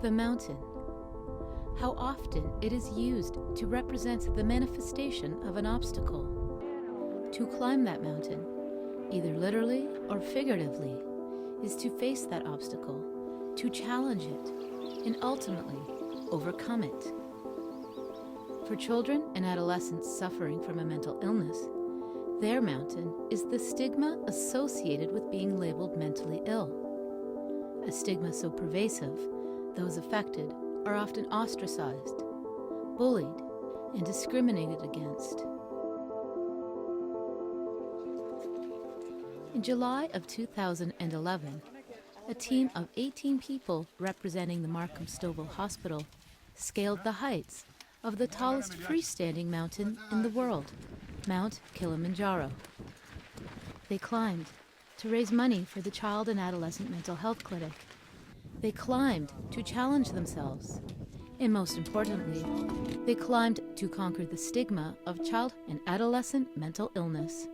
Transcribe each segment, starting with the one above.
The mountain. How often it is used to represent the manifestation of an obstacle. To climb that mountain, either literally or figuratively, is to face that obstacle, to challenge it, and ultimately overcome it. For children and adolescents suffering from a mental illness, their mountain is the stigma associated with being labeled mentally ill. A stigma so pervasive, those affected are often ostracized, bullied, and discriminated against. In July of 2011, a team of 18 people representing the Markham Stouffville Hospital scaled the heights of the tallest freestanding mountain in the world, Mount Kilimanjaro. They climbed to raise money for the Child and Adolescent Mental Health Clinic. They climbed to challenge themselves. And most importantly, they climbed to conquer the stigma of child and adolescent mental illness.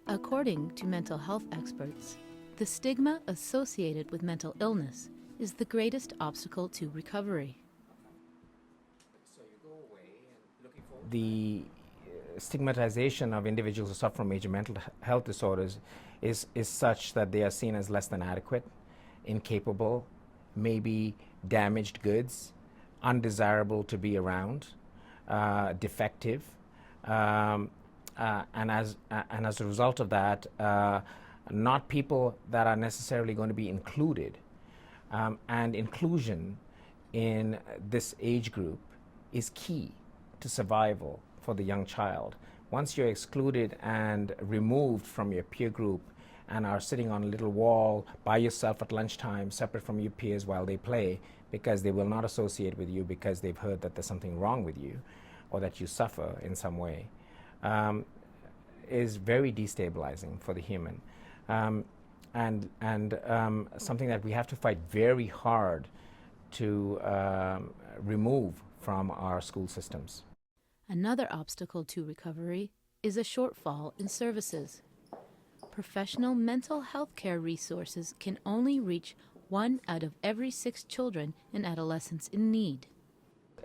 According to mental health experts, the stigma associated with mental illness is the greatest obstacle to recovery. The stigmatization of individuals who suffer from major mental health disorders is such that they are seen as less than adequate, incapable, maybe damaged goods, undesirable to be around, defective. And as a result of that, not people that are necessarily going to be included. And inclusion in this age group is key to survival for the young child. Once you're excluded and removed from your peer group and are sitting on a little wall by yourself at lunchtime, separate from your peers while they play, because they will not associate with you because they've heard that there's something wrong with you or that you suffer in some way, is very destabilizing for the human. And something that we have to fight very hard to remove from our school systems. Another obstacle to recovery is a shortfall in services. Professional mental health care resources can only reach 1 out of every 6 children and adolescents in need.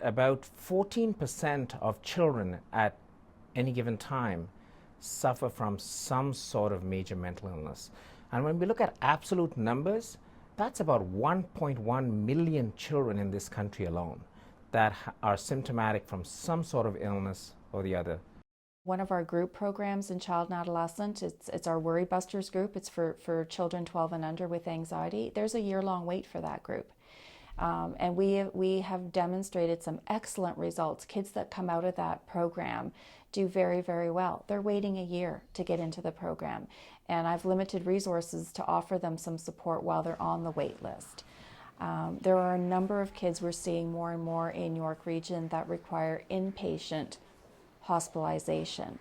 About 14% of children at any given time suffer from some sort of major mental illness. And when we look at absolute numbers, that's about 1.1 million children in this country alone that are symptomatic from some sort of illness or the other. One of our group programs in Child and Adolescent, it's our Worry Busters group. It's for children 12 and under with anxiety. There's a year-long wait for that group. And we have demonstrated some excellent results. Kids that come out of that program do very, very well. They're waiting a year to get into the program. And I've limited resources to offer them some support while they're on the wait list. There are a number of kids we're seeing more and more in York Region that require inpatient hospitalization.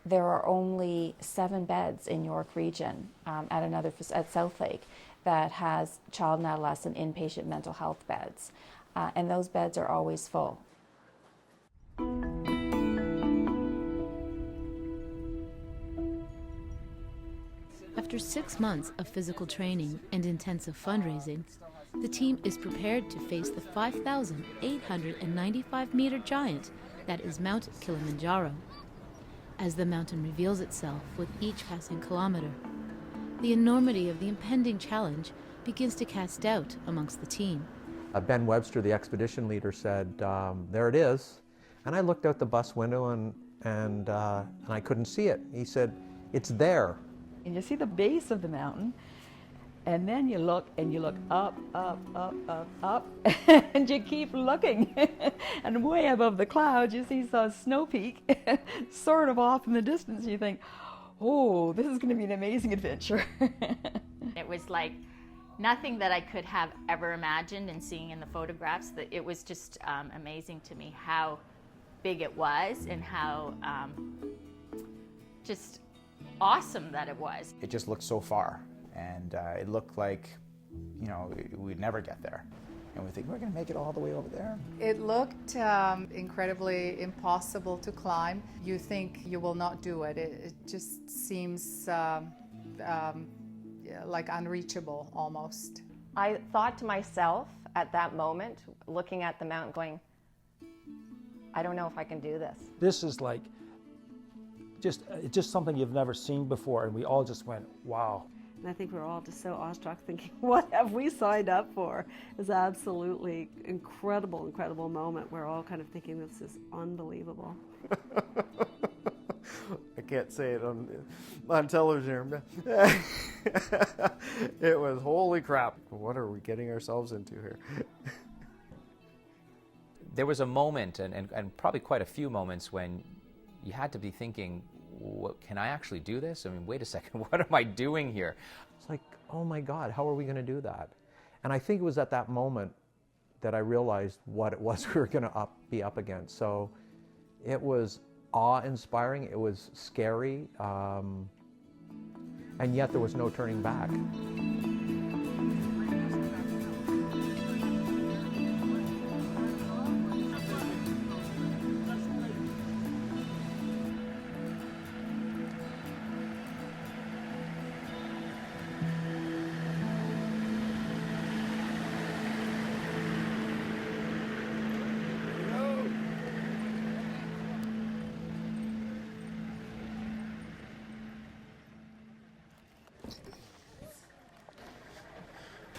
There are only 7 beds in York Region at South Lake that has child and adolescent inpatient mental health beds. And those beds are always full. After 6 months of physical training and intensive fundraising, the team is prepared to face the 5,895-meter giant that is Mount Kilimanjaro. As the mountain reveals itself with each passing kilometer, the enormity of the impending challenge begins to cast doubt amongst the team. Ben Webster, the expedition leader, said, there it is. And I looked out the bus window and I couldn't see it. He said, it's there. And you see the base of the mountain, and then you look up, and you keep looking. And way above the clouds, you see some snow peak sort of off in the distance. You think, oh, this is going to be an amazing adventure. It was like nothing that I could have ever imagined and seeing in the photographs. That it was just amazing to me how big it was and how just awesome that it was. It just looked so far, and it looked like, you know, we'd never get there. and we think we're going to make it all the way over there. It looked incredibly impossible to climb. You think you will not do it. It just seems like unreachable almost. I thought to myself at that moment, looking at the mountain, going, I don't know if I can do this. This is like just something you've never seen before, and we all just went, wow. And I think we're all just so awestruck thinking, what have we signed up for? It's absolutely incredible, incredible moment. We're all kind of thinking this is unbelievable. I can't say it on television. It was holy crap. What are we getting ourselves into here? There was a moment, and probably quite a few moments, when you had to be thinking, can I actually do this? I mean, wait a second, what am I doing here? It's like, oh my God, how are we going to do that? And I think it was at that moment that I realized what it was we were going to be up against. So it was awe-inspiring, it was scary, and yet there was no turning back.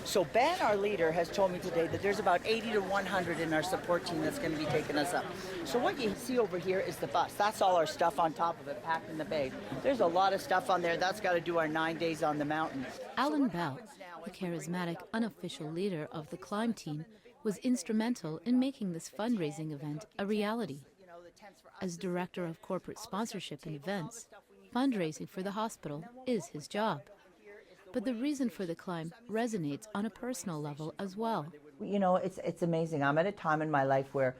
So Ben, our leader, has told me today that there's about 80 to 100 in our support team that's going to be taking us up. So what you see over here is the bus. That's all our stuff on top of it, packed in the bag. There's a lot of stuff on there. That's got to do our 9 days on the mountain. Alan Bell, the charismatic, unofficial leader of the climb team, was instrumental in making this fundraising event a reality. As director of corporate sponsorship and events, fundraising for the hospital is his job. But the reason for the climb resonates on a personal level as well. You know, it's amazing. I'm at a time in my life where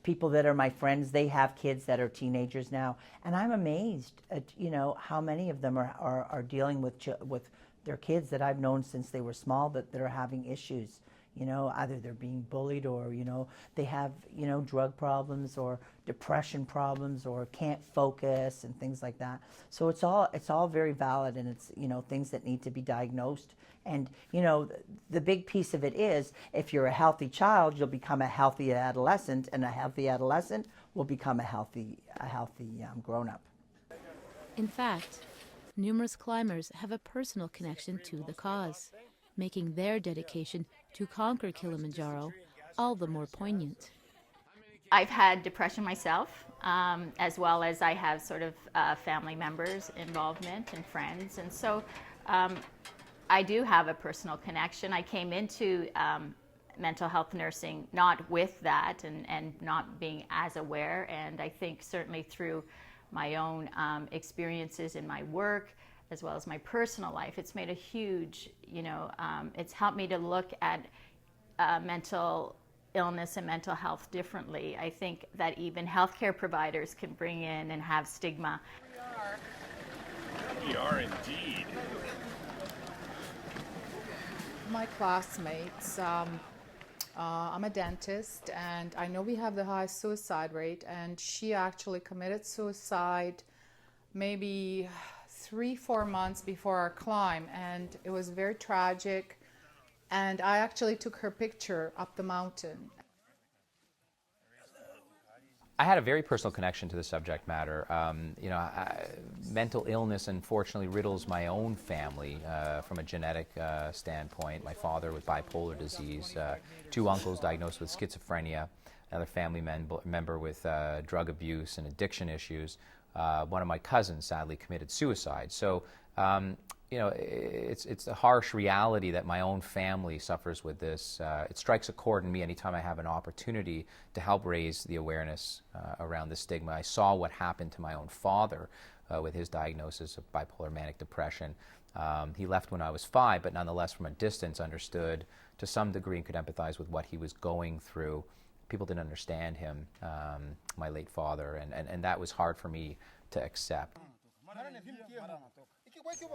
people that are my friends, they have kids that are teenagers now, and I'm amazed at, you know, how many of them are dealing with their kids that I've known since they were small, that are having issues. You know, either they're being bullied, or, you know, they have, you know, drug problems or depression problems, or can't focus and things like that. So it's all very valid, and it's, you know, things that need to be diagnosed. And, you know, the big piece of it is, if you're a healthy child, you'll become a healthy adolescent, and a healthy adolescent will become a healthy grown-up. In fact, numerous climbers have a personal connection to the cause, making their dedication to conquer Kilimanjaro all the more poignant. I've had depression myself, as well as I have sort of family members' involvement and friends, and so I do have a personal connection. I came into mental health nursing not with that, and not being as aware, and I think certainly through my own experiences in my work, as well as my personal life, it's made a huge, you know, it's helped me to look at mental illness and mental health differently. I think that even healthcare providers can bring in and have stigma. We are indeed. My classmates, I'm a dentist, and I know we have the highest suicide rate, and she actually committed suicide maybe 3-4 months before our climb, and it was very tragic, and I actually took her picture up the mountain. I had a very personal connection to the subject matter. You know, mental illness unfortunately riddles my own family from a genetic standpoint. My father with bipolar disease, 2 uncles diagnosed with schizophrenia, another family member with drug abuse and addiction issues. One of my cousins sadly committed suicide. So, you know, it's a harsh reality that my own family suffers with this. It strikes a chord in me anytime I have an opportunity to help raise the awareness around the stigma. I saw what happened to my own father with his diagnosis of bipolar manic depression. He left when I was 5, but nonetheless from a distance understood to some degree and could empathize with what he was going through. People didn't understand him, my late father, and that was hard for me to accept.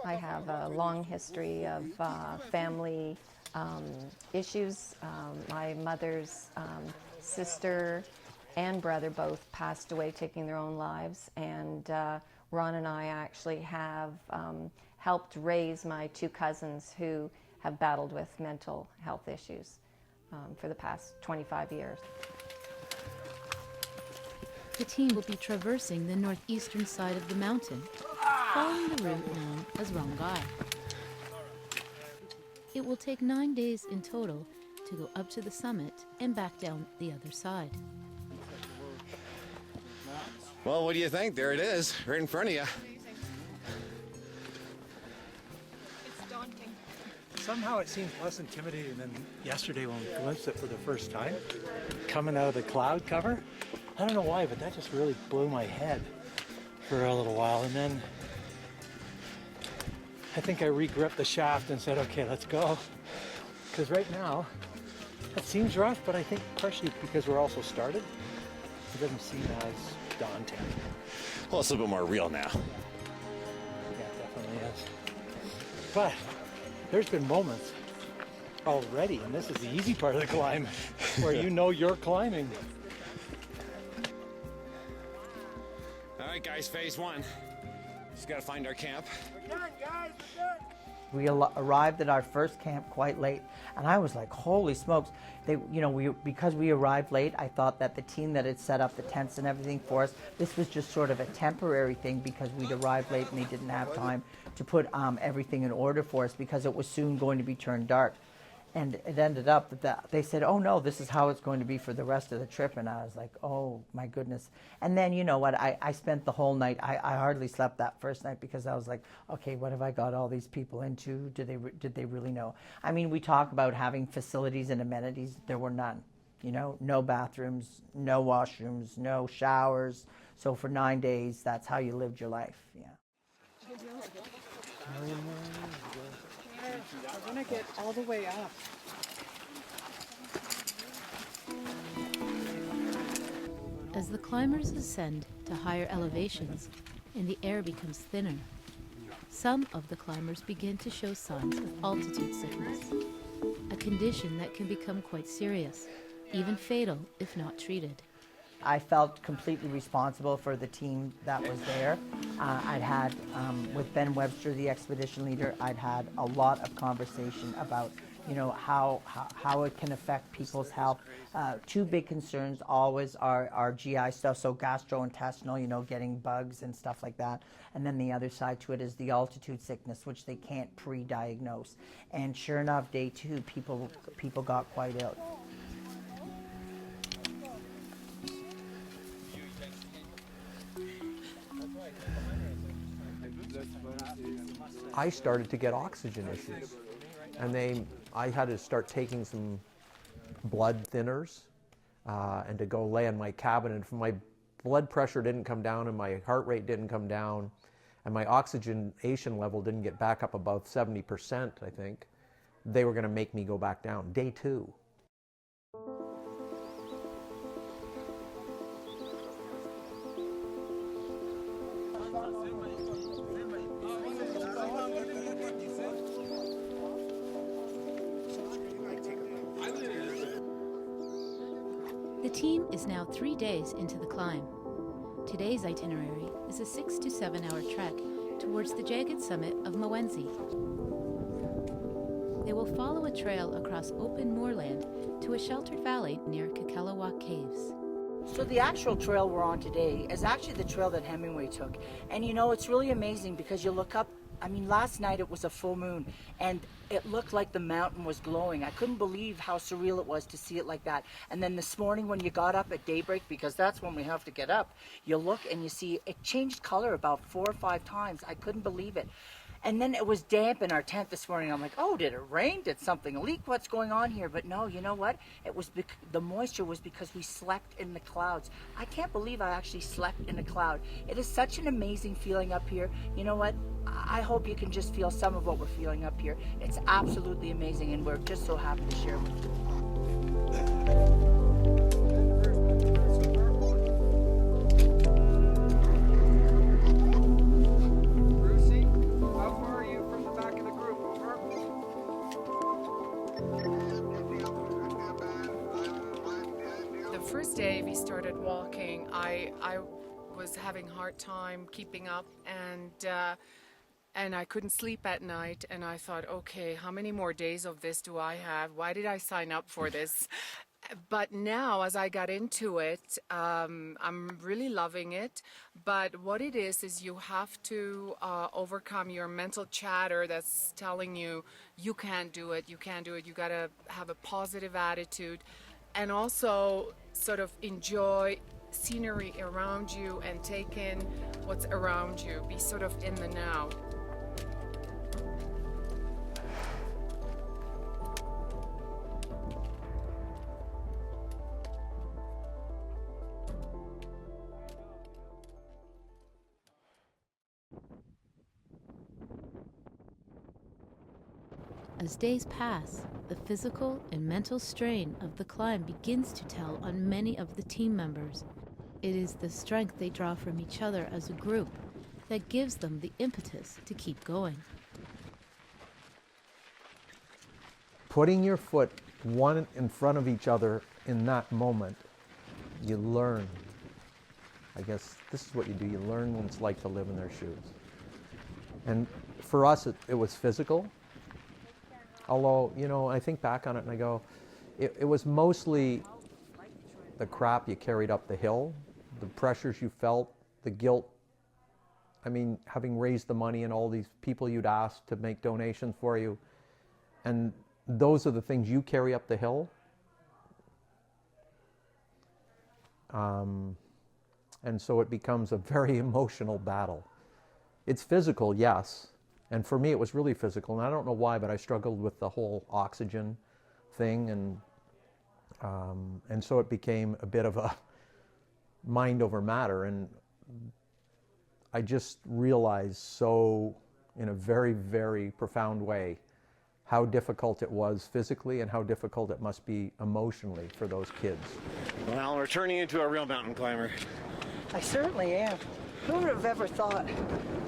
I have a long history of family issues. My mother's sister and brother both passed away, taking their own lives, and Ron and I actually have helped raise my two cousins who have battled with mental health issues for the past 25 years. The team will be traversing the northeastern side of the mountain, following the route known as Rongai. It will take 9 days in total to go up to the summit and back down the other side. Well, what do you think? There it is, right in front of you. It's daunting. Somehow it seems less intimidating than yesterday when we glimpsed it for the first time. Coming out of the cloud cover. I don't know why, but that just really blew my head for a little while. And then I think I regripped the shaft and said, okay, let's go. Because right now, it seems rough, but I think partially because we're also started, it doesn't seem as daunting. Well, it's a little bit more real now. Yeah, it definitely is. But there's been moments already, and this is the easy part of the climb, where you know you're climbing. All right, guys, phase one. Just gotta find our camp. We're done, guys, we're done. We arrived at our first camp quite late, and I was like, holy smokes. Because we arrived late, I thought that the team that had set up the tents and everything for us, this was just sort of a temporary thing because we'd arrived late and they didn't have time to put everything in order for us because it was soon going to be turned dark. And it ended up that they said, oh no, this is how it's going to be for the rest of the trip. And I was like, oh my goodness. And then, you know what, I spent the whole night, I hardly slept that first night because I was like, okay, what have I got all these people into? Did they really know? I mean, we talk about having facilities and amenities. There were none, no bathrooms, no washrooms, no showers. So for 9 days, that's how you lived your life, yeah. We're gonna get all the way up. As the climbers ascend to higher elevations and the air becomes thinner, some of the climbers begin to show signs of altitude sickness, a condition that can become quite serious, even fatal if not treated. I felt completely responsible for the team that was there. I'd had, with Ben Webster, the expedition leader, I'd had a lot of conversation about, how it can affect people's health. Two big concerns always are GI stuff, so gastrointestinal, getting bugs and stuff like that. And then the other side to it is the altitude sickness, which they can't pre-diagnose. And sure enough, day 2, people got quite ill. I started to get oxygen issues, and I had to start taking some blood thinners and to go lay in my cabin, and my blood pressure didn't come down and my heart rate didn't come down and my oxygenation level didn't get back up above 70%, I think. They were going to make me go back down. Day 2. The team is now 3 days into the climb. Today's itinerary is a 6 to 7 hour trek towards the jagged summit of Mowenzi. They will follow a trail across open moorland to a sheltered valley near Kakalawak Caves. So the actual trail we're on today is actually the trail that Hemingway took. And it's really amazing because you look up, last night it was a full moon and it looked like the mountain was glowing. I couldn't believe how surreal it was to see it like that. And then this morning when you got up at daybreak, because that's when we have to get up, you look and you see it changed color about 4 or 5 times. I couldn't believe it. And then it was damp in our tent this morning. I'm like, oh, did it rain? Did something leak? What's going on here? But no, you know what? It was the moisture was because we slept in the clouds. I can't believe I actually slept in a cloud. It is such an amazing feeling up here. You know what? I hope you can just feel some of what we're feeling up here. It's absolutely amazing, and we're just so happy to share with you. first day we started walking, I was having a hard time keeping up, and I couldn't sleep at night, and I thought, okay, how many more days of this do I have? Why did I sign up for this? But now, as I got into it, I'm really loving it. But what it is you have to overcome your mental chatter that's telling you, you can't do it, you can't do it. You got to have a positive attitude, and also sort of enjoy scenery around you and take in what's around you. Be sort of in the now. As days pass, the physical and mental strain of the climb begins to tell on many of the team members. It is the strength they draw from each other as a group that gives them the impetus to keep going. Putting your foot one in front of each other in that moment, you learn. I guess this is what you do. You learn what it's like to live in their shoes. And for us, it was physical. Although, you know, I think back on it and I go, it was mostly the crap you carried up the hill, the pressures you felt, the guilt. I mean, having raised the money and all these people you'd asked to make donations for you. And those are the things you carry up the hill. And so it becomes a very emotional battle. It's physical, yes. And for me, it was really physical. And I don't know why, but I struggled with the whole oxygen thing. And so it became a bit of a mind over matter. And I just realized so, in a very, very profound way, how difficult it was physically and how difficult it must be emotionally for those kids. Well, we're turning into a real mountain climber. I certainly am. Who would have ever thought?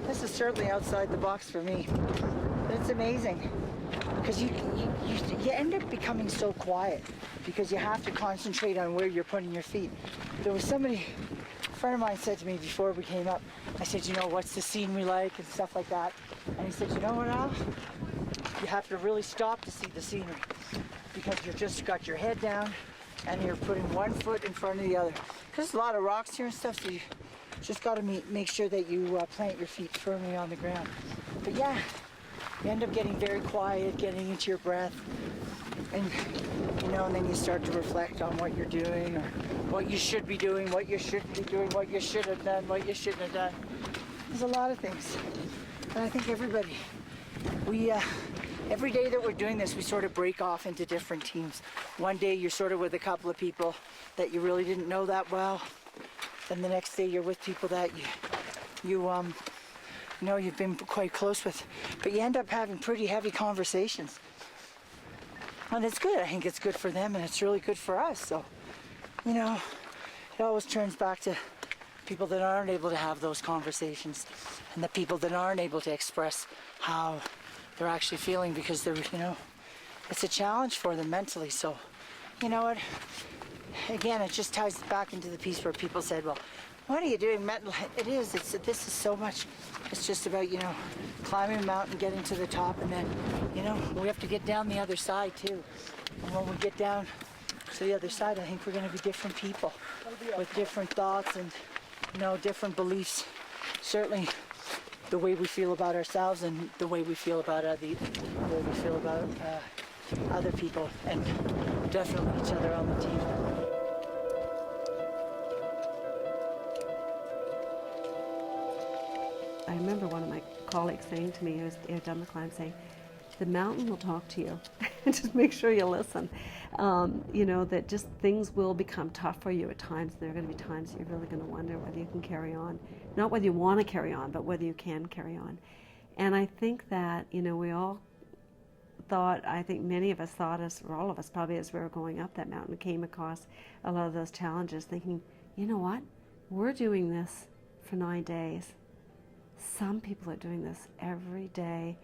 This is certainly outside the box for me. But it's amazing because you end up becoming so quiet because you have to concentrate on where you're putting your feet. There was somebody, a friend of mine said to me before we came up, I said, you know, what's the scenery like and stuff like that. And he said, you know what, Al? You have to really stop to see the scenery because you've just got your head down and you're putting one foot in front of the other. There's a lot of rocks here and stuff, so you just got to make sure that you plant your feet firmly on the ground. But yeah, you end up getting very quiet, getting into your breath, and you know, and then you start to reflect on what you're doing, or what you should be doing, what you shouldn't be doing, what you should have done, what you shouldn't have done. There's a lot of things, and I think everybody, every day that we're doing this, we sort of break off into different teams. One day you're sort of with a couple of people that you really didn't know that well. Then the next day you're with people that you know you've been quite close with, but you end up having pretty heavy conversations, and it's good. I think it's good for them, and it's really good for us. So, you know, it always turns back to people that aren't able to have those conversations, and the people that aren't able to express how they're actually feeling because they're, you know, it's a challenge for them mentally. So, you know what? Again, it just ties back into the piece where people said, well, what are you doing mental? It is. This is so much. It's just about, you know, climbing a mountain, getting to the top, and then, you know, we have to get down the other side too. And when we get down to the other side, I think we're going to be different people with different thoughts and, you know, different beliefs. Certainly, the way we feel about ourselves and the way we feel about other people, and definitely each other on the team. I remember one of my colleagues saying to me, who had done the climb, saying, the mountain will talk to you. Just make sure you listen. You know, that just things will become tough for you at times. There are going to be times you're really going to wonder whether you can carry on. Not whether you want to carry on, but whether you can carry on. And I think that, you know, we all thought, I think many of us thought, or all of us probably, as we were going up that mountain, came across a lot of those challenges thinking, you know what, we're doing this for 9 days. Some people are doing this every day,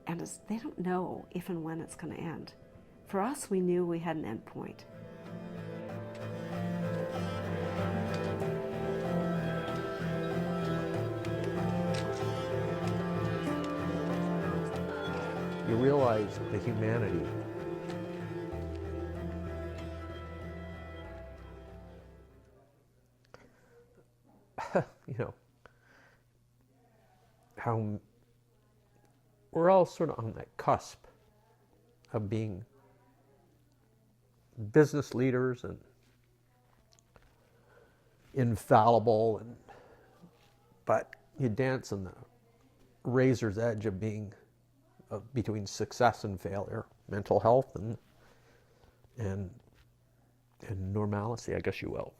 and they don't know if and when it's going to end. For us, we knew we had an end point. realized the humanity. You know, how we're all sort of on that cusp of being business leaders and infallible, but you dance on the razor's edge of being between success and failure, mental health and normalcy, I guess you will.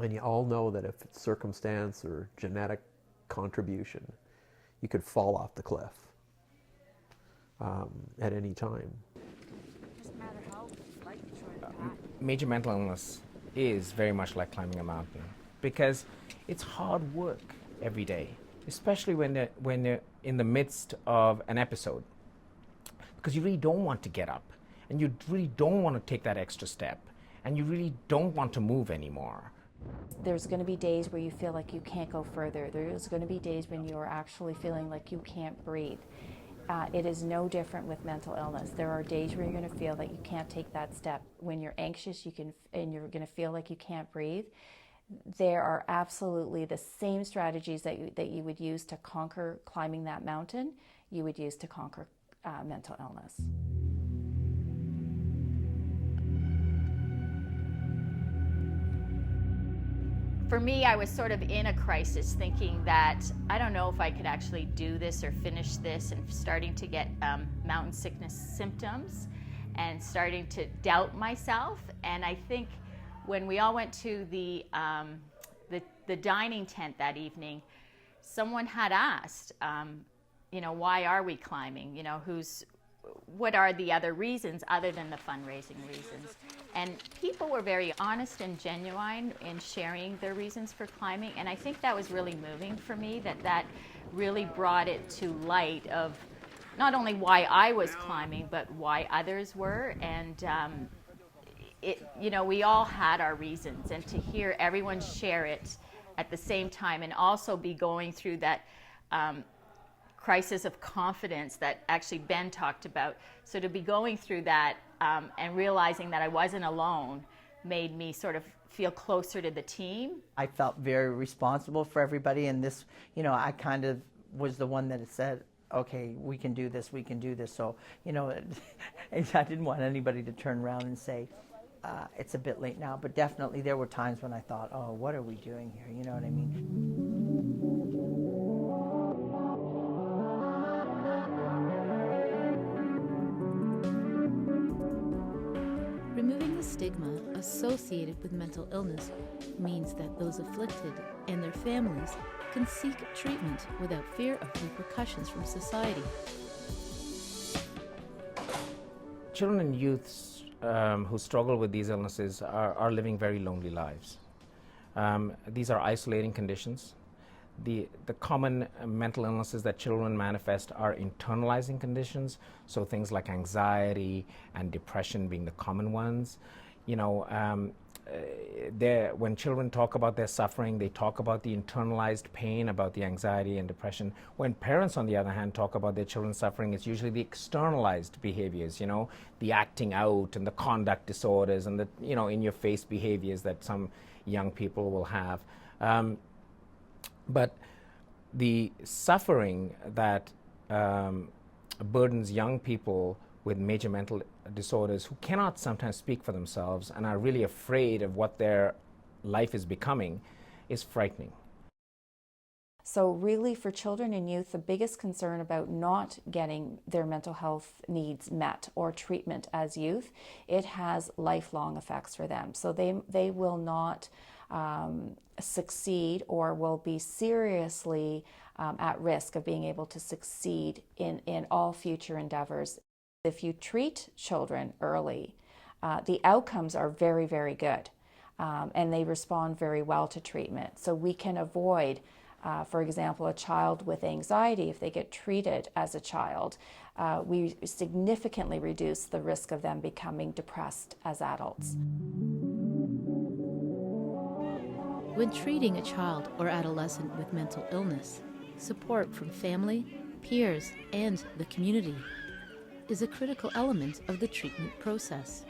And you all know that if it's circumstance or genetic contribution, you could fall off the cliff at any time. Major mental illness is very much like climbing a mountain because it's hard work every day, especially when they're in the midst of an episode, because you really don't want to get up and you really don't want to take that extra step and you really don't want to move anymore. There's going to be days where you feel like you can't go further. There's going to be days when you're actually feeling like you can't breathe. It is no different with mental illness. There are days where you're going to feel that you can't take that step. When you're anxious, and you're going to feel like you can't breathe. There are absolutely the same strategies that you would use to conquer climbing that mountain, you would use to conquer mental illness. For me, I was sort of in a crisis, thinking that I don't know if I could actually do this or finish this, and starting to get mountain sickness symptoms and starting to doubt myself. And I think when we all went to the dining tent that evening, someone had asked, why are we climbing? What are the other reasons other than the fundraising reasons? And people were very honest and genuine in sharing their reasons for climbing, and I think that was really moving for me, that really brought it to light of not only why I was climbing, but why others were. And we all had our reasons, and to hear everyone share it at the same time and also be going through that crisis of confidence that actually Ben talked about. So to be going through that and realizing that I wasn't alone made me sort of feel closer to the team. I felt very responsible for everybody, and this, I kind of was the one that said, okay, we can do this, we can do this. So, I didn't want anybody to turn around and say, it's a bit late now, but definitely there were times when I thought, oh, what are we doing here? You know what I mean? Removing the stigma associated with mental illness means that those afflicted and their families can seek treatment without fear of repercussions from society. Children and youths who struggle with these illnesses are living very lonely lives. These are isolating conditions. The common mental illnesses that children manifest are internalizing conditions, so things like anxiety and depression being the common ones. When children talk about their suffering, they talk about the internalized pain, about the anxiety and depression. When parents, on the other hand, talk about their children's suffering, it's usually the externalized behaviors, the acting out and the conduct disorders and the, in-your-face behaviors that some young people will have. But the suffering that burdens young people with major mental disorders who cannot sometimes speak for themselves and are really afraid of what their life is becoming is frightening. So really for children and youth, the biggest concern about not getting their mental health needs met or treatment as youth, it has lifelong effects for them. So they will not succeed or will be seriously at risk of being able to succeed in all future endeavors. If you treat children early, the outcomes are very, very good, and they respond very well to treatment. So we can avoid, for example, a child with anxiety, if they get treated as a child, we significantly reduce the risk of them becoming depressed as adults. When treating a child or adolescent with mental illness, support from family, peers, and the community is a critical element of the treatment process.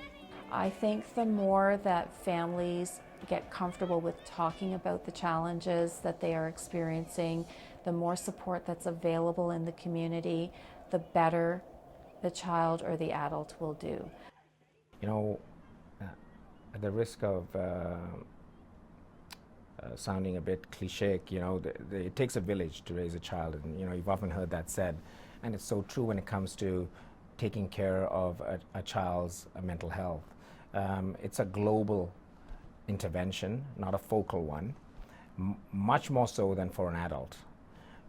I think the more that families get comfortable with talking about the challenges that they are experiencing, the more support that's available in the community, the better the child or the adult will do. You know, at the risk of sounding a bit cliche, you know, it takes a village to raise a child, and you know, you've often heard that said, and it's so true when it comes to taking care of a child's mental health. It's a global intervention, not a focal one, much more so than for an adult.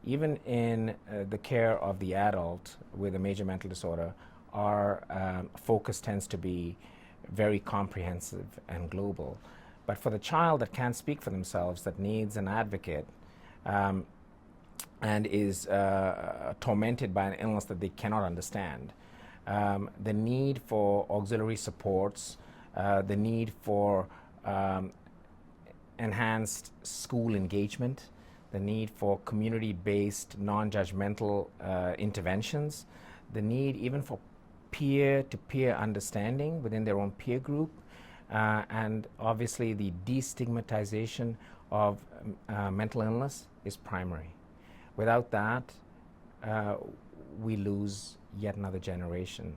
Even in the care of the adult with a major mental disorder, our focus tends to be very comprehensive and global. But for the child that can't speak for themselves, that needs an advocate, and is tormented by an illness that they cannot understand, the need for auxiliary supports, the need for enhanced school engagement, the need for community-based, non-judgmental interventions, the need even for peer-to-peer understanding within their own peer group, and obviously the destigmatization of mental illness is primary. Without that, we lose yet another generation.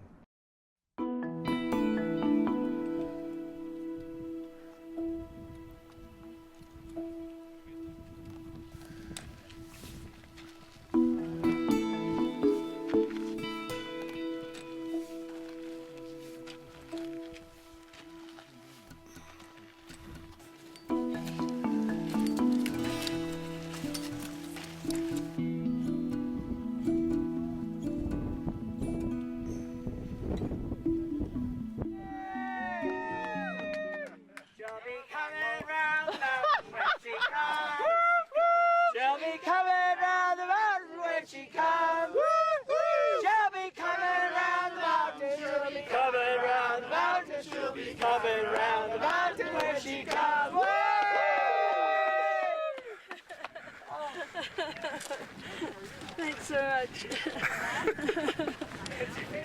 Thanks so much.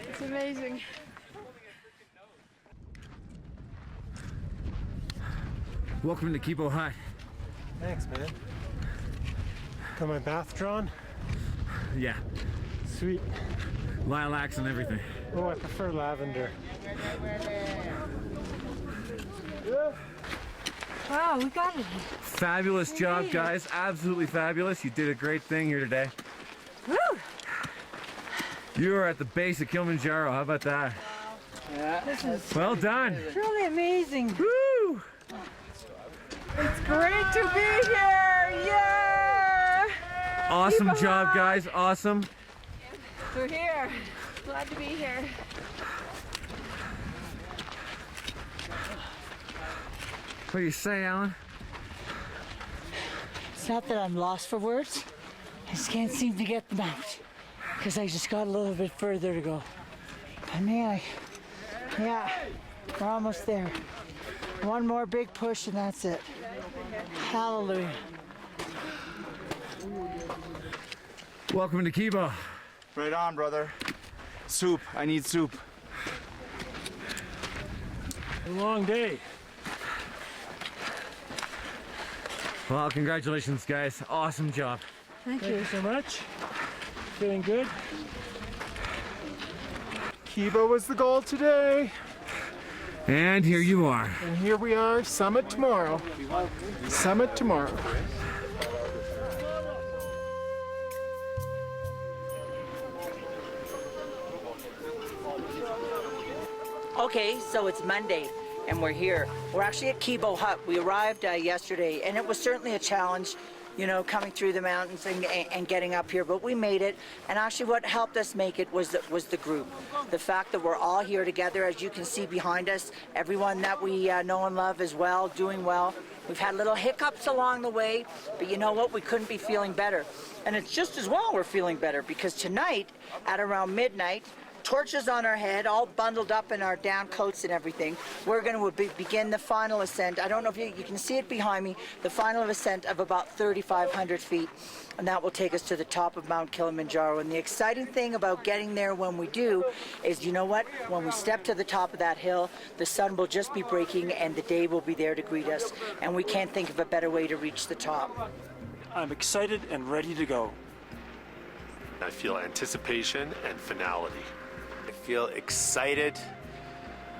It's amazing. Welcome to Kibo Hut. Thanks, man. Got my bath drawn? Yeah. Sweet. Lilacs and everything. Oh, I prefer lavender. Wow, we got it. Fabulous job, guys. Absolutely fabulous. You did a great thing here today. Woo! You are at the base of Kilimanjaro. How about that? Yeah. This is well done. Truly amazing. Woo! It's great to be here. Yeah! Awesome Keep job, alive. guys. Awesome. We're here. Glad to be here. What do you say, Alan? It's not that I'm lost for words. I just can't seem to get them out because I just got a little bit further to go. But man, yeah, we're almost there. One more big push and that's it. Hallelujah. Welcome to Kibo. Right on, brother. Soup. I need soup. A long day. Well, congratulations, guys. Awesome job. Thank you so much. Feeling good? Kibo was the goal today. And here you are. And here we are, summit tomorrow. Summit tomorrow. Okay, so it's Monday and we're here. We're actually at Kibo Hut. We arrived yesterday and it was certainly a challenge, you know, coming through the mountains and getting up here, but we made it. And actually what helped us make it was the group. The fact that we're all here together, as you can see behind us, everyone that we know and love as well, doing well. We've had little hiccups along the way, but you know what? We couldn't be feeling better. And it's just as well we're feeling better because tonight at around midnight, torches on our head, all bundled up in our down coats and everything. We're going to begin the final ascent. I don't know if you can see it behind me, the final ascent of about 3,500 feet. And that will take us to the top of Mount Kilimanjaro. And the exciting thing about getting there when we do is, you know what? When we step to the top of that hill, the sun will just be breaking and the day will be there to greet us. And we can't think of a better way to reach the top. I'm excited and ready to go. I feel anticipation and finality. I feel excited,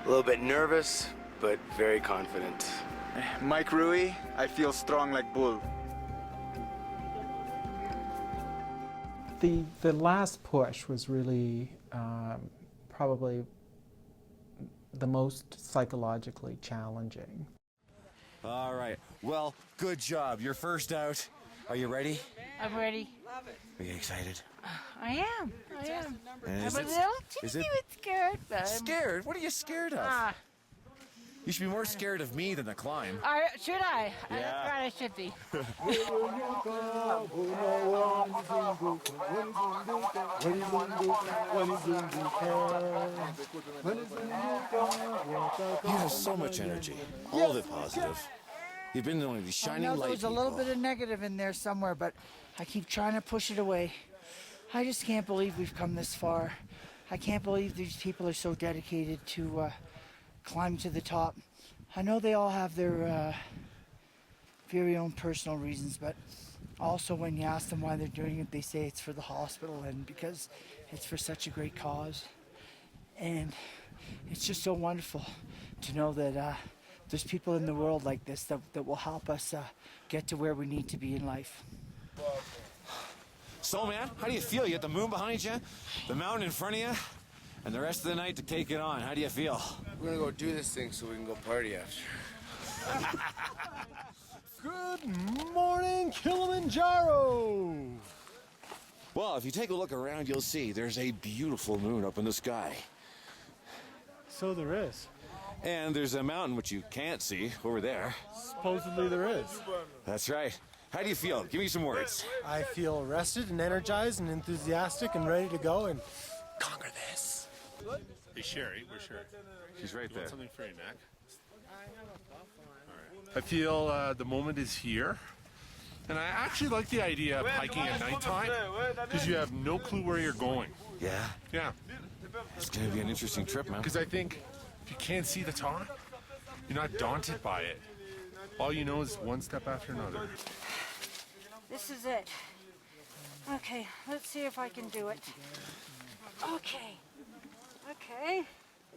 a little bit nervous, but very confident. Mike Rui, I feel strong like bull. The last push was really probably the most psychologically challenging. All right, well, good job. You're first out. Are you ready? I'm ready. Are you excited? I am. And I'm is a it- little is teeny it- bit scared. But I'm- Scared? What are you scared of? You should be more scared of me than the climb. Should I? Yeah. Right, I should be. You have so much energy. All of it positive. You've been one of these I shining know light there's a people. little bit of negative in there somewhere, but I keep trying to push it away. I just can't believe we've come this far. I can't believe these people are so dedicated to climb to the top. I know they all have their very own personal reasons, but also when you ask them why they're doing it, they say it's for the hospital and because it's for such a great cause. And it's just so wonderful to know that there's people in the world like this that will help us get to where we need to be in life. So, man, how do you feel? You got the moon behind you, the mountain in front of you, and the rest of the night to take it on. How do you feel? We're gonna go do this thing so we can go party after. Good morning, Kilimanjaro! Well, if you take a look around, you'll see there's a beautiful moon up in the sky. So there is. And there's a mountain which you can't see over there. Supposedly there is. That's right. How do you feel? Give me some words. I feel rested and energized and enthusiastic and ready to go and conquer this. Hey, Sherry, where's Sherry? She's right You there. want something for your neck? I feel the moment is here. And I actually like the idea of hiking at nighttime because you have no clue where you're going. Yeah? Yeah. It's going to be an interesting trip, man. Because I think if you can't see the top, you're not daunted by it. All you know is one step after another. This is it. Okay, let's see if I can do it. Okay. Okay.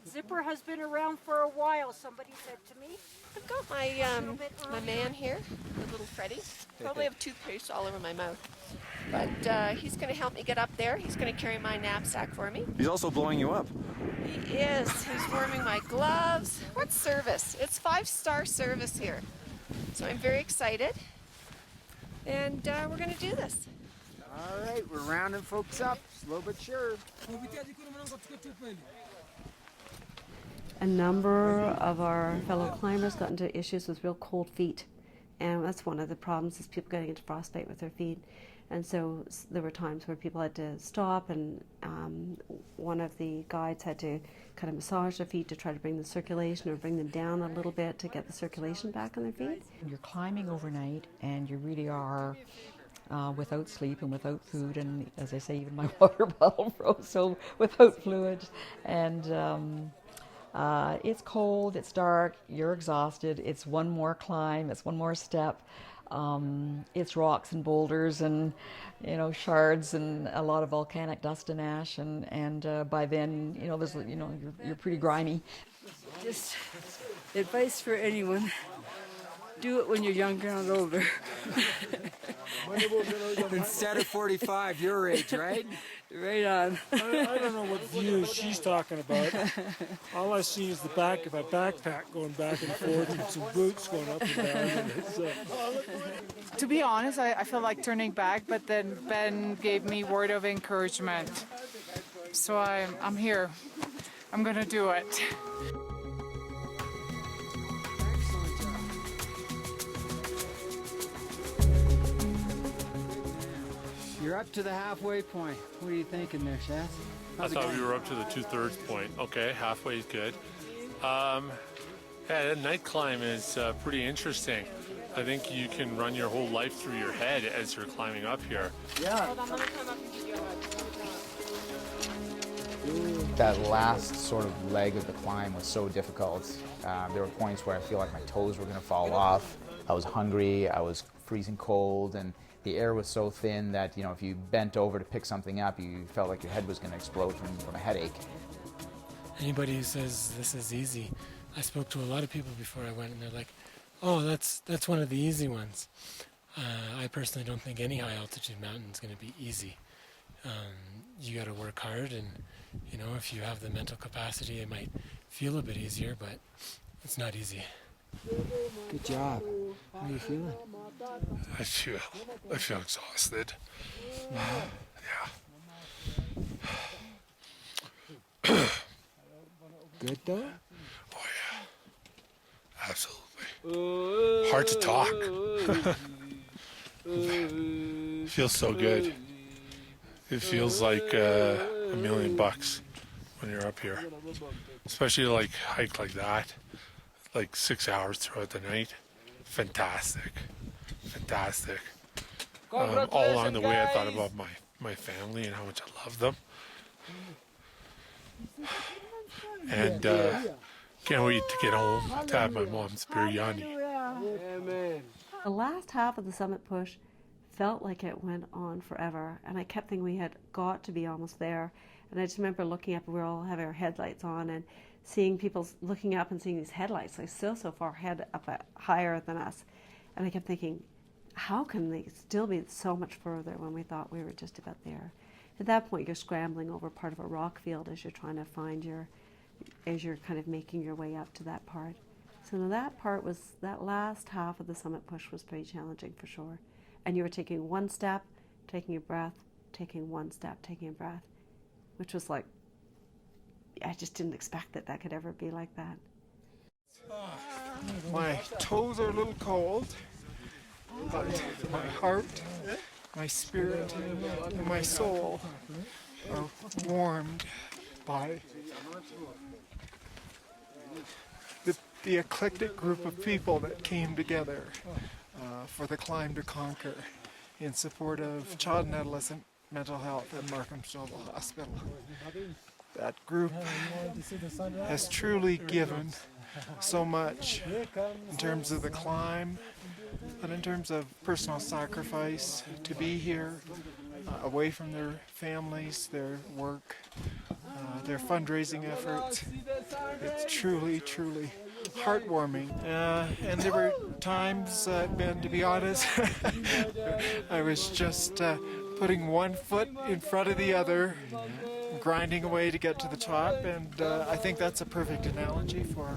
Zipper has been around for a while, somebody said to me. I've got my man here, the little Freddy. Probably have toothpaste all over my mouth. But he's going to help me get up there. He's going to carry my knapsack for me. He's also blowing you up. He is. He's warming my gloves. What service? It's 5-star service here. So I'm very excited. And we're going to do this. All right, we're rounding folks up, slow but sure. A number of our fellow climbers got into issues with real cold feet, and that's one of the problems is people getting into frostbite with their feet. And so there were times where people had to stop, and one of the guides had to kind of massage their feet to try to bring the circulation or bring them down a little bit to get the circulation back on their feet. You're climbing overnight and you really are without sleep and without food, and as I say, even my water bottle froze, so without fluids. And it's cold, it's dark, you're exhausted, it's one more climb, it's one more step. It's rocks and boulders and, you know, shards and a lot of volcanic dust and ash, and by then, you know, there's, you know, you're pretty grimy. Just advice for anyone: do it when you're younger, not older. Instead of 45, your age, right? Right on. I don't know what views she's talking about. All I see is the back of a backpack going back and forth and some boots going up and down. And To be honest, I feel like turning back, but then Ben gave me word of encouragement. So I'm here. I'm gonna do it. You're You're up to the halfway point. What are you thinking there, Seth? I thought we were up to the 2/3 point. Okay, halfway is good. Yeah, that night climb is pretty interesting. I think you can run your whole life through your head as you're climbing up here. Yeah. That last sort of leg of the climb was so difficult. There were points where I feel like my toes were going to fall off. I was hungry, I was freezing cold, and the air was so thin that, you know, if you bent over to pick something up, you felt like your head was going to explode from a headache. Anybody who says this is easy, I spoke to a lot of people before I went, and they're like, oh, that's one of the easy ones. I personally don't think any high altitude mountain is going to be easy. You got to work hard, and you know, if you have the mental capacity, it might feel a bit easier, but it's not easy. Good job. How are you feeling? I feel exhausted. Yeah. Good though? Oh yeah, absolutely. Hard to talk. Feels so good. It feels like $1 million when you're up here, especially like hike like that, like 6 hours throughout the night. Fantastic. All along the way, I thought about my family and how much I love them, and can't wait to get home to have my mom's biryani. The last half of the summit push felt like it went on forever, and I kept thinking we had got to be almost there. And I just remember looking up, we were all having our headlights on, and seeing people looking up and seeing these headlights, like still so far ahead, up higher than us. And I kept thinking, how can they still be so much further when we thought we were just about there? At that point, you're scrambling over part of a rock field as you're trying to find as you're kind of making your way up to that part. So that last half of the summit push was pretty challenging for sure. And you were taking one step, taking a breath, taking one step, taking a breath, which was like, I just didn't expect that could ever be like that. My toes are a little cold, but my heart, my spirit, and my soul are warmed by the eclectic group of people that came together for the Climb to Conquer in support of child and adolescent mental health at Markham Stouffville Hospital. That group has truly given so much in terms of the climb, but in terms of personal sacrifice to be here, away from their families, their work, their fundraising efforts. It's truly, truly heartwarming. And there were times, Ben, to be honest, I was just putting one foot in front of the other, grinding away to get to the top, and I think that's a perfect analogy for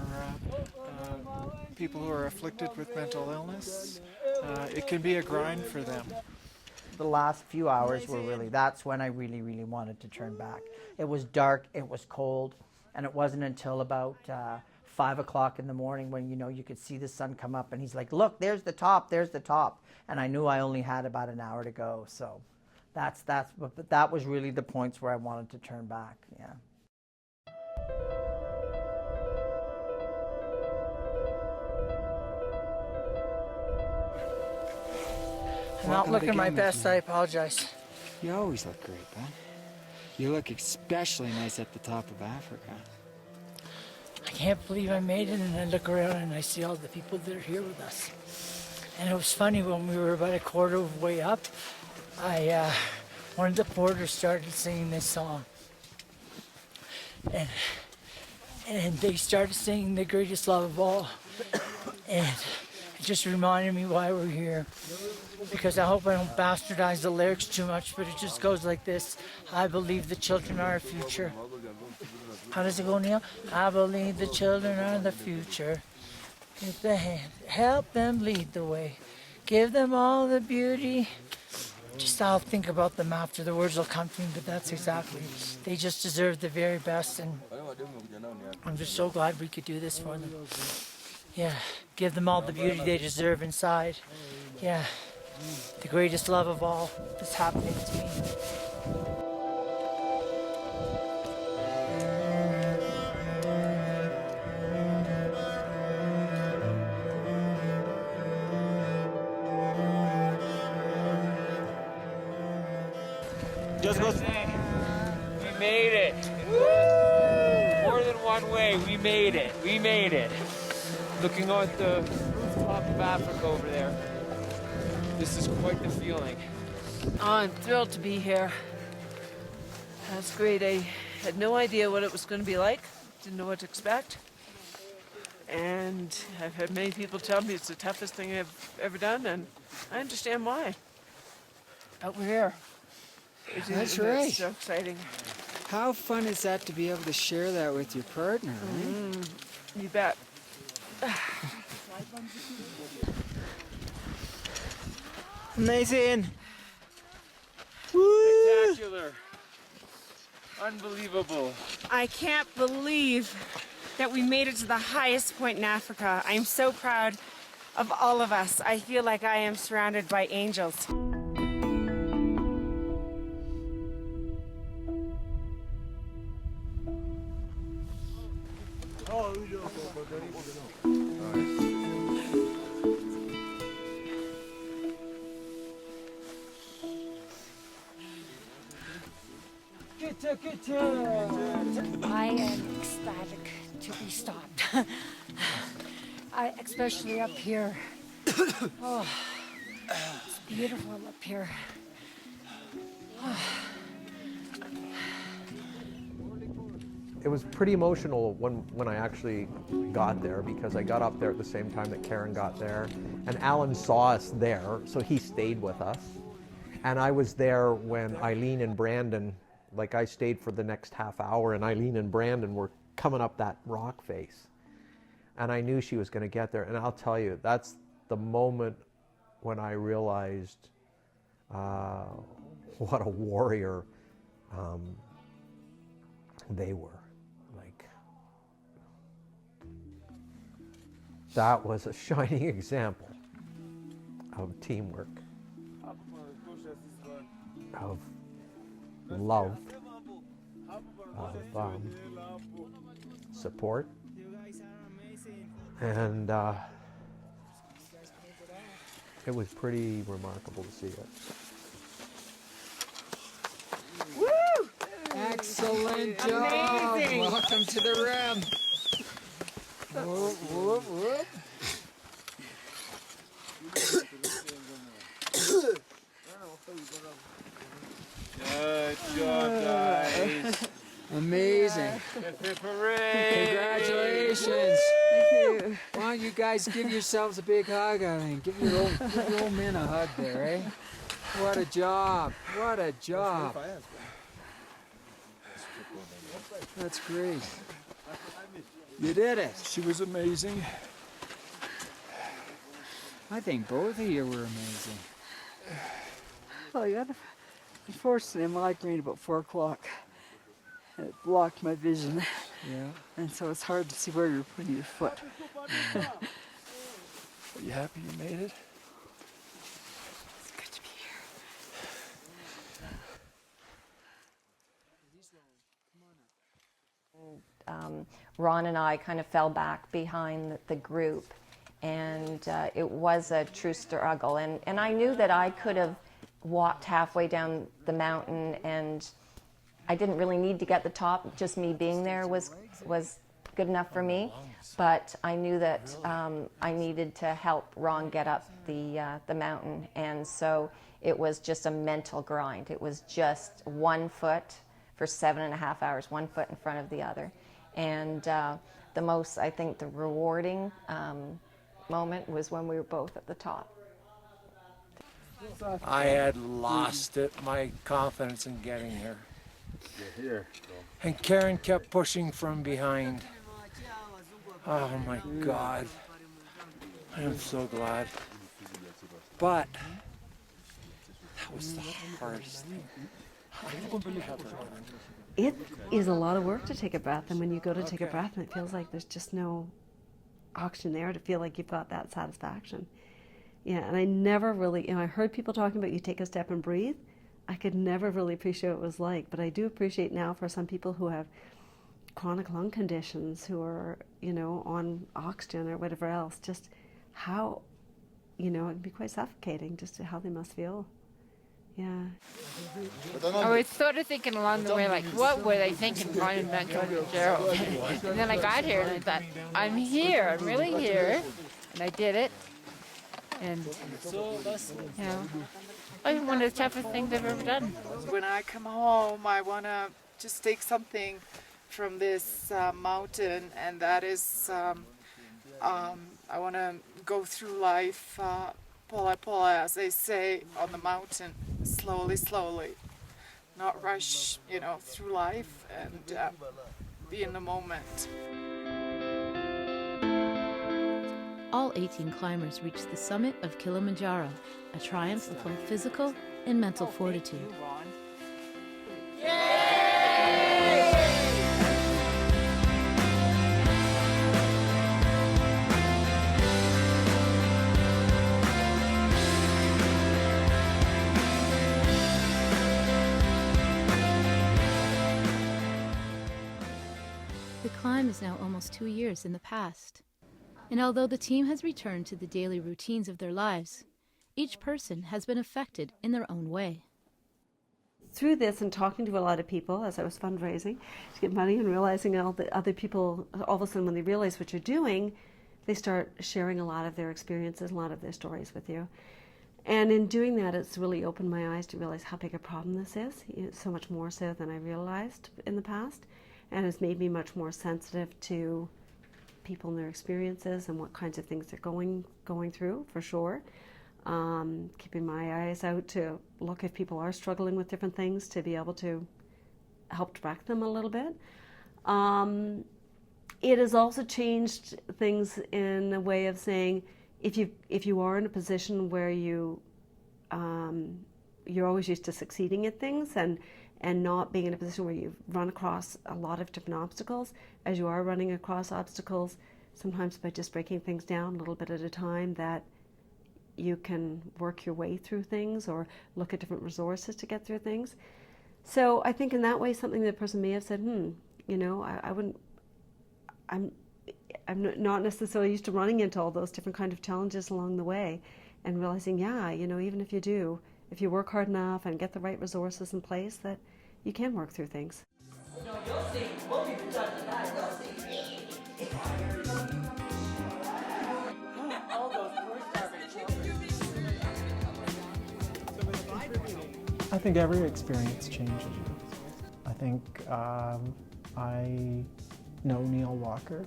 people who are afflicted with mental illness. It can be a grind for them. The last few hours were that's when I really, really wanted to turn back. It was dark, it was cold, and it wasn't until about 5 o'clock in the morning when, you know, you could see the sun come up, and he's like, look, there's the top, and I knew I only had about an hour to go, so but that was really the points where I wanted to turn back, yeah. I'm not looking my best, I apologize. You always look great, Ben. You look especially nice at the top of Africa. I can't believe I made it, and I look around and I see all the people that are here with us. And it was funny, when we were about a quarter of the way up, one of the porters started singing this song. And they started singing The Greatest Love of All. And it just reminded me why we're here. Because I hope I don't bastardize the lyrics too much, but it just goes like this. I believe the children are our future. How does it go, Neil? I believe the children are the future. Give the hand, help them lead the way. Give them all the beauty. Just I'll think about them after, the words will come to me, but that's exactly, they just deserve the very best, and I'm just so glad we could do this for them. Yeah, give them all the beauty they deserve inside. Yeah, the greatest love of all is happening to me. Just go. We made it. Woo! More than one way, we made it. We made it. Looking out the rooftop of Africa over there. This is quite the feeling. Oh, I'm thrilled to be here. That's great. I had no idea what it was going to be like. Didn't know what to expect. And I've had many people tell me it's the toughest thing I've ever done, and I understand why. But we're here. That's right. It's so exciting. How fun is that to be able to share that with your partner, You bet. Amazing. Woo! Spectacular. Unbelievable. I can't believe that we made it to the highest point in Africa. I'm so proud of all of us. I feel like I am surrounded by angels. I am ecstatic to be stopped. Especially up here. Oh, it's beautiful up here. It was pretty emotional when I actually got there, because I got up there at the same time that Karen got there, and Alan saw us there, so he stayed with us. And I was there when Eileen and Brandon, like I stayed for the next half hour, and Eileen and Brandon were coming up that rock face. And I knew she was going to get there. And I'll tell you, that's the moment when I realized what a warrior they were. Like, that was a shining example of teamwork, of love, of support, and it was pretty remarkable to see it. Woo! Excellent job! Amazing. Welcome to the rim. Whoop, whoop, whoop. Good job, guys. Amazing. Congratulations. Thank you. Why don't you guys give yourselves a big hug? I mean, give your old men a hug there, eh? What a job. What a job. That's great. You did it. She was amazing. I think both of you were amazing. Oh, yeah. Unfortunately, I migraine about 4 o'clock. It blocked my vision. Yeah. And so it's hard to see where you're putting your foot. Are you happy you made it? It's good to be here. Ron and I kind of fell back behind the group, and it was a true struggle. And I knew that I could have walked halfway down the mountain, and I didn't really need to get the top. Just me being there was good enough for me. But I knew that I needed to help Ron get up the mountain, and so it was just a mental grind. It was just 1 foot for 7.5 hours, 1 foot in front of the other. And the most, I think, the rewarding moment was when we were both at the top. I had lost it, my confidence in getting here. You're here. And Karen kept pushing from behind. Oh my God. I am so glad. But that was the hardest thing I've ever done. It is a lot of work to take a breath, and when you go to take a breath and it feels like there's just no oxygen there to feel like you've got that satisfaction. Yeah, and I never really, I heard people talking about you take a step and breathe. I could never really appreciate what it was like, but I do appreciate now for some people who have chronic lung conditions, who are, on oxygen or whatever else, just how, it can be quite suffocating, just how they must feel. Yeah. I was sort of thinking along the way, like, what were they thinking climbing Mount Kilimanjaro? And then I got here and I thought, I'm here, I'm really here. And I did it. And, one of the toughest things I've ever done. When I come home, I want to just take something from this mountain, and that is, I want to go through life, pola pola, as they say, on the mountain, slowly, slowly. Not rush, through life, and be in the moment. All 18 climbers reached the summit of Kilimanjaro, a triumph of both physical and mental fortitude. The climb is now almost 2 years in the past. And although the team has returned to the daily routines of their lives, each person has been affected in their own way. Through this and talking to a lot of people as I was fundraising to get money and realizing all the other people, all of a sudden when they realize what you're doing, they start sharing a lot of their experiences, a lot of their stories with you. And in doing that, it's really opened my eyes to realize how big a problem this is, so much more so than I realized in the past, and has made me much more sensitive to people and their experiences and what kinds of things they're going through, for sure. Keeping my eyes out to look if people are struggling with different things, to be able to help direct them a little bit. It has also changed things in a way of saying, if you are in a position where you're always used to succeeding at things and not being in a position where you've run across a lot of different obstacles, as you are running across obstacles, sometimes by just breaking things down a little bit at a time, that you can work your way through things or look at different resources to get through things. So I think in that way, something that person may have said, I'm not necessarily used to running into all those different kind of challenges along the way, and realizing, even if you work hard enough and get the right resources in place, that you can work through things. I think every experience changes you. I think I know Neil Walker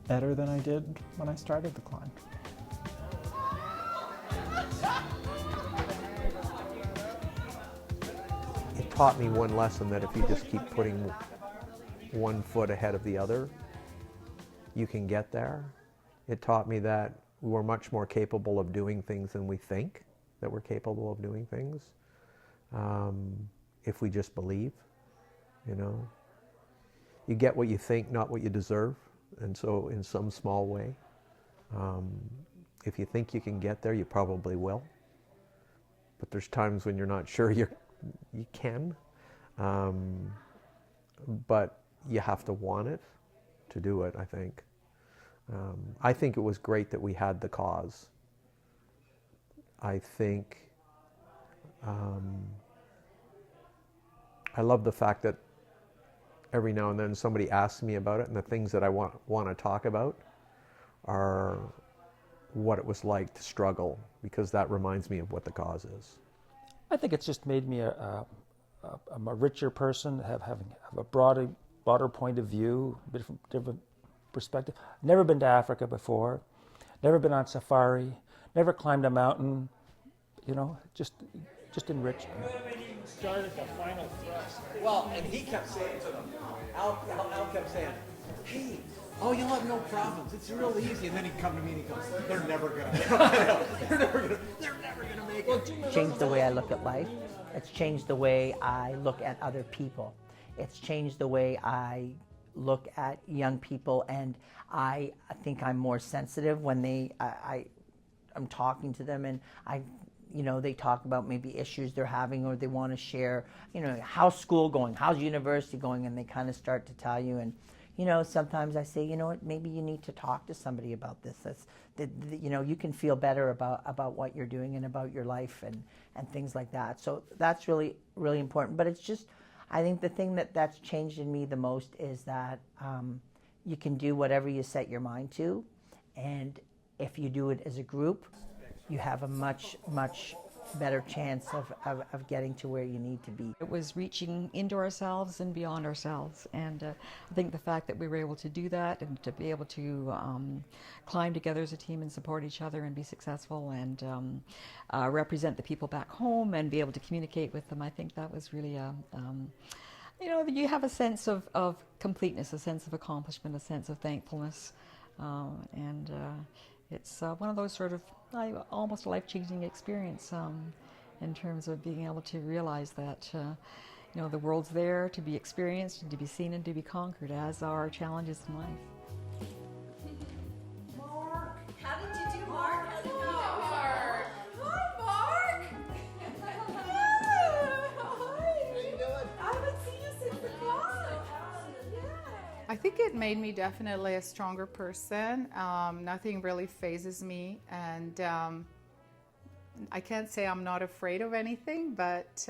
better than I did when I started the climb. It taught me one lesson, that if you just keep putting one foot ahead of the other, you can get there. It taught me that we're much more capable of doing things than we think that we're capable of doing things, if we just believe. You get what you think, not what you deserve, and so in some small way, if you think you can get there, you probably will. But there's times when you're not sure you can, but you have to want it to do it, I think. I think it was great that we had the cause. I think I love the fact that every now and then somebody asks me about it, and the things that I want to talk about are what it was like to struggle, because that reminds me of what the cause is. I think it's just made me a richer person, have a broader point of view, different perspective. Never been to Africa before, never been on safari, never climbed a mountain, just enriched me. Started the final thrust. Well, and he kept saying to them, Al kept saying, hey, you'll have no problems. It's real easy. And then he'd come to me and he goes, they're never gonna make it. Changed the way I look at life. It's changed the way I look at other people. It's changed the way I look at young people, and I think I'm more sensitive when I'm talking to them, and they talk about maybe issues they're having, or they want to share, how's school going, how's university going, and they kind of start to tell you. And sometimes I say, what, maybe you need to talk to somebody about this. You can feel better about what you're doing and about your life and things like that. So that's really, really important. But it's just, I think the thing that's changed in me the most is that you can do whatever you set your mind to, and if you do it as a group, you have a much, much better chance of getting to where you need to be. It was reaching into ourselves and beyond ourselves, and I think the fact that we were able to do that and to be able to climb together as a team and support each other and be successful and represent the people back home and be able to communicate with them, I think that was really you have a sense of completeness, a sense of accomplishment, a sense of thankfulness, and it's one of those sort of almost a life-changing experience in terms of being able to realize that the world's there to be experienced and to be seen and to be conquered, as are our challenges in life. Mark, how did you do, Mark? How did you do, Mark? Hi, Mark. How you doing? I haven't seen you since the class. I think it made me definitely a stronger person. Nothing really phases me, and I can't say I'm not afraid of anything, but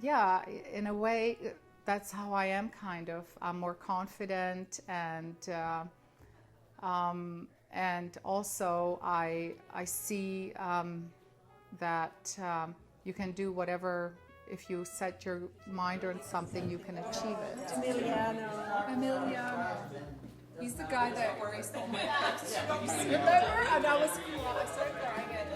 yeah, in a way, that's how I am, kind of. I'm more confident, and also I see that you can do whatever. If you set your mind on something, you can achieve it. Emiliano. He's the guy that worries so much. Remember? And I was cool. I started crying and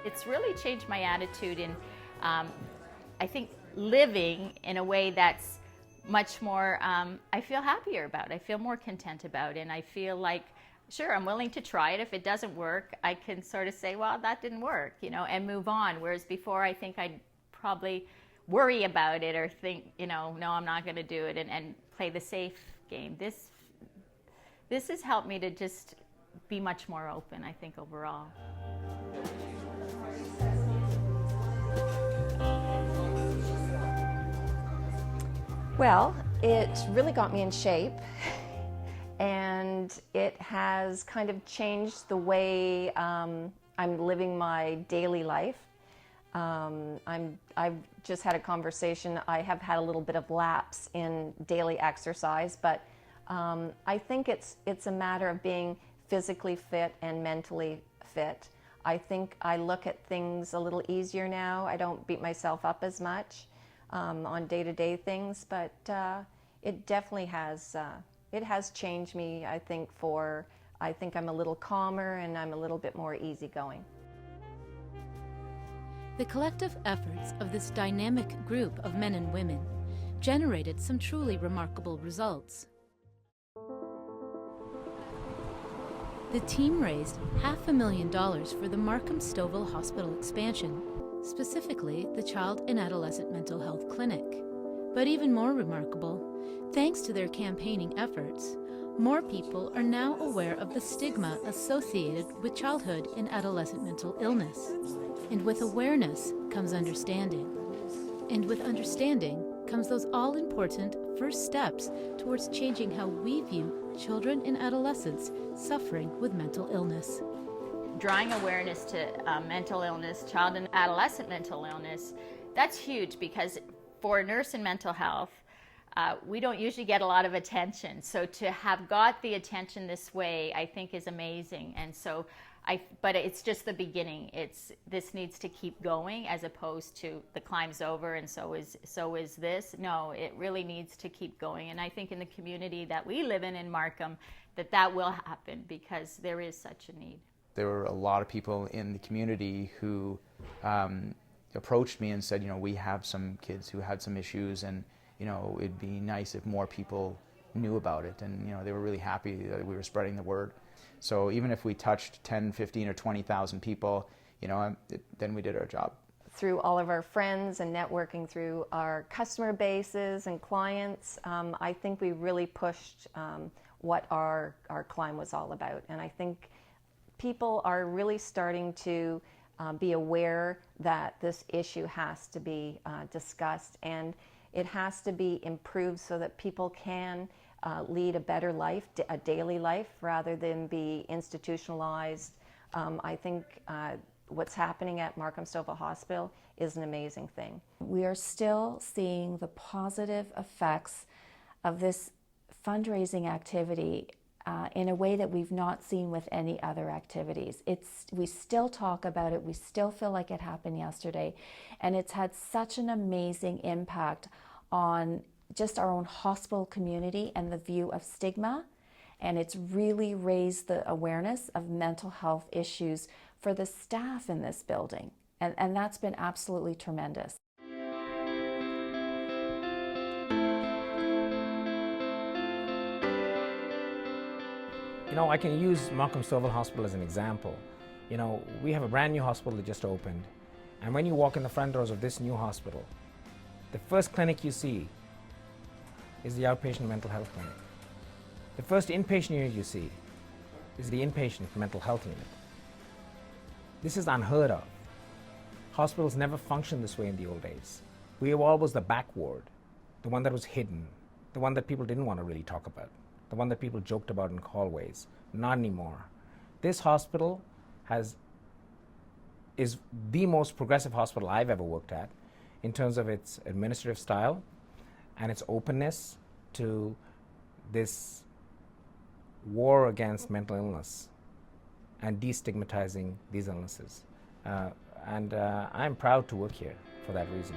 It's really changed my attitude in, I think, living in a way that's much more, I feel happier about. I feel more content about, and I feel like, sure, I'm willing to try it. If it doesn't work, I can sort of say, well, that didn't work, and move on. Whereas before, I think I'd probably worry about it or think, no, I'm not going to do it, and play the safe game. This has helped me to just be much more open, I think, overall. Well, it really got me in shape, and it has kind of changed the way I'm living my daily life. I've just had a conversation. I have had a little bit of lapse in daily exercise, but I think it's a matter of being physically fit and mentally fit. I think I look at things a little easier now. I don't beat myself up as much on day-to-day things, but it definitely has. It has changed me. I think I'm a little calmer and I'm a little bit more easygoing. The collective efforts of this dynamic group of men and women generated some truly remarkable results. The team raised $500,000 for the Markham Stouffville Hospital expansion, specifically the Child and Adolescent Mental Health Clinic. But even more remarkable, thanks to their campaigning efforts, more people are now aware of the stigma associated with childhood and adolescent mental illness. And with awareness comes understanding. And with understanding comes those all-important first steps towards changing how we view children and adolescents suffering with mental illness. Drawing awareness to mental illness, child and adolescent mental illness, that's huge, because for a nurse in mental health, we don't usually get a lot of attention. So to have got the attention this way, I think, is amazing. And so but it's just the beginning. This needs to keep going, as opposed to the climb's over and so is this. No, it really needs to keep going. And I think in the community that we live in Markham, that will happen, because there is such a need. There were a lot of people in the community who approached me and said, we have some kids who had some issues, and it'd be nice if more people knew about it. And they were really happy that we were spreading the word. So even if we touched 10, 15, or 20,000 people, then we did our job. through all of our friends and networking through our customer bases and clients, I think we really pushed what our climb was all about. And I think people are really starting to be aware that this issue has to be discussed, and it has to be improved so that people can lead a better life, a daily life, rather than be institutionalized. I think what's happening at Markham Stouffville Hospital is an amazing thing. We are still seeing the positive effects of this fundraising activity in a way that we've not seen with any other activities. We still talk about it, we still feel like it happened yesterday, and it's had such an amazing impact on just our own hospital community and the view of stigma, and it's really raised the awareness of mental health issues for the staff in this building, and that's been absolutely tremendous. You know, I can use Markham Stouffville Hospital as an example. You know, we have a brand new hospital that just opened, and when you walk in the front doors of this new hospital, the first clinic you see is the outpatient mental health clinic. The first inpatient unit you see is the inpatient mental health unit. This is unheard of. Hospitals never functioned this way in the old days. We were always the back ward, the one that was hidden, the one that people didn't want to really talk about, the one that people joked about in hallways. Not anymore. This hospital is the most progressive hospital I've ever worked at in terms of its administrative style and its openness to this war against mental illness and destigmatizing these illnesses. I'm proud to work here for that reason.